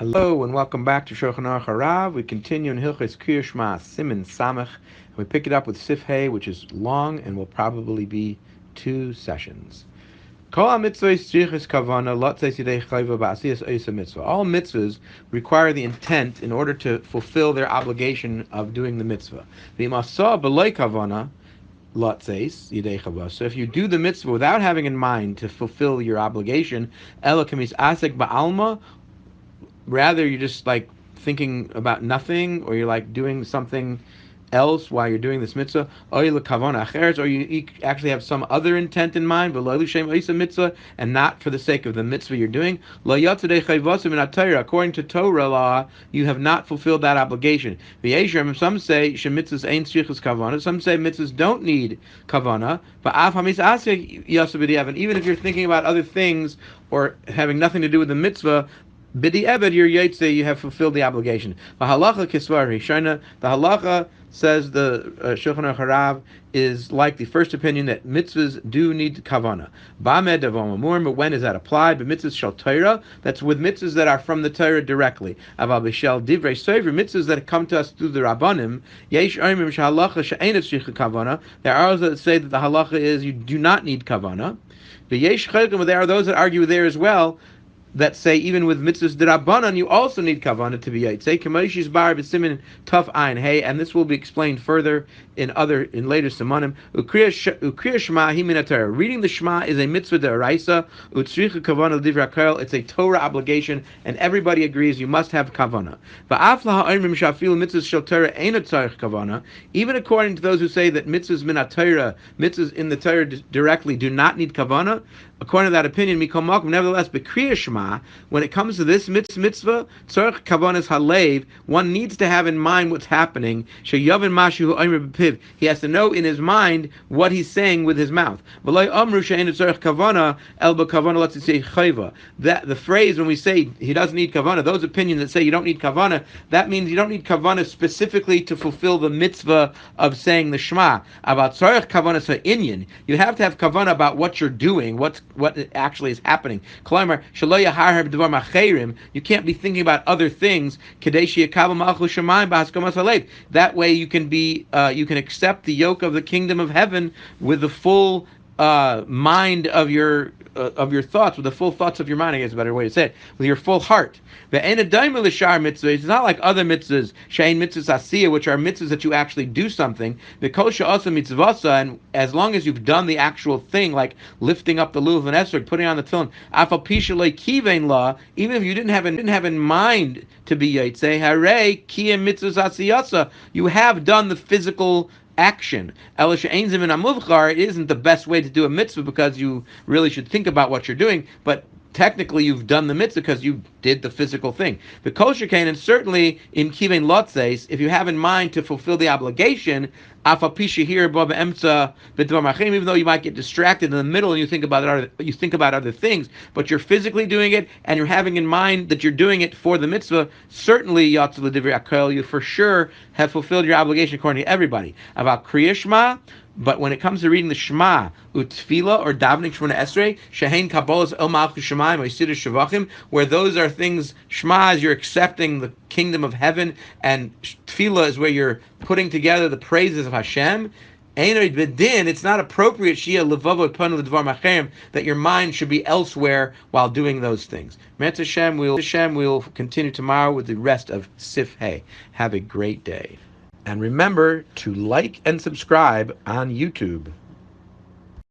Hello and welcome back to Shulchan HaRav. We continue in Hilchos Shmah, Siman, Samech. We pick it up with Sif Hey, which is long and will probably be 2 sessions. All mitzvahs require the intent in order to fulfill their obligation of doing the mitzvah. So if you do the mitzvah without having in mind to fulfill your obligation, rather you're just like thinking about nothing, or you're like doing something else while you're doing this mitzvah, or you actually have some other intent in mind, and not for the sake of the mitzvah you're doing. According to Torah law, you have not fulfilled that obligation. Some say some say mitzvahs don't need kavana, and even if you're thinking about other things or having nothing to do with the mitzvah, Bidi Eved, your Yotze, you have fulfilled the obligation. The halacha kisvar Rishona, the halacha says the Shulchan HaRav is like the first opinion that mitzvahs do need kavana. Ba'med avamamur, but when is that applied? But mitzvahs shel Torah, that's with mitzvahs that are from the Torah directly. Aval b'shel divrei sover, mitzvahs that come to us through the rabbanim. Yesh oimim shehalacha she'enet shricha kavana. There are those that say that the halacha is you do not need kavana. But yesh chelkim, but there are those that argue there as well, that say even with mitzvahs d'Rabbanan you also need kavana to be yaitse. Kamoshi's bar b'simin tough ein hey, and this will be explained further in later simanim. Ukriya Shmah hi min Torah. Reading the Shmah is a mitzvah d'oraisa. Utzricha kavana l'divrei hakol. It's a Torah obligation, and everybody agrees you must have kavana. Va'af laha'omrim shafilu mitzvahs shel Torah ein tzarich kavana. Even according to those who say that mitzvahs min Torah, mitzvahs in the Torah directly do not need kavana, according to that opinion, mikol makom, nevertheless, b'kriya Shmah, when it comes to this mitzvah, tzarich kavanas halev, one needs to have in mind what's happening. Sheyavin mashu ha'omer b'piv. He has to know in his mind what he's saying with his mouth. V'lo amru she'ein tzarich kavana el b'kavana l'tzitzi chayva. That the phrase when we say he doesn't need kavana, those opinions that say you don't need kavana, that means you don't need kavana specifically to fulfill the mitzvah of saying the Shema. About tzarich kavana ha'inyan, you have to have kavana about what you're doing, what actually is happening. Klamar shelo yahar b'dvar macherim. You can't be thinking about other things. Kedei sheyakav malchus shamayim b'haskamas halev. That way you can accept the yoke of the kingdom of heaven with the full mind of your thoughts, with the full thoughts of your mind, I guess is a better way to say it, with your full heart. It's not like other mitzvahs, shein mitzvahs asiyah, which are mitzvahs that you actually do something. The kol she'asa mitzvasa, and as long as you've done the actual thing, like lifting up the lulav and esrog, putting on the tefillin, afal pisha le kivein la, even if you didn't have in mind to be yaitse, hare kiyem mitzvahs asiyasa, you have done the physical action. It isn't the best way to do a mitzvah because you really should think about what you're doing, but technically you've done the mitzvah because you did the physical thing. The kosher kain, and certainly in kivein lotzes, if you have in mind to fulfill the obligation, even though you might get distracted in the middle and you think about other things, but you're physically doing it and you're having in mind that you're doing it for the mitzvah, certainly you for sure have fulfilled your obligation according to everybody. About kriya Shema, but when it comes to reading the Shema, utfila or davening Shemona Esrei, shehein kabbalas el malchus shamayim or yisidah shavachim, where those are things, Shema is you're accepting the kingdom of heaven, and tefillah is where you're putting together the praises of Hashem. It's not appropriate that your mind should be elsewhere while doing those things. We'll continue tomorrow with the rest of Sif Hey. Have a great day. And remember to like and subscribe on YouTube.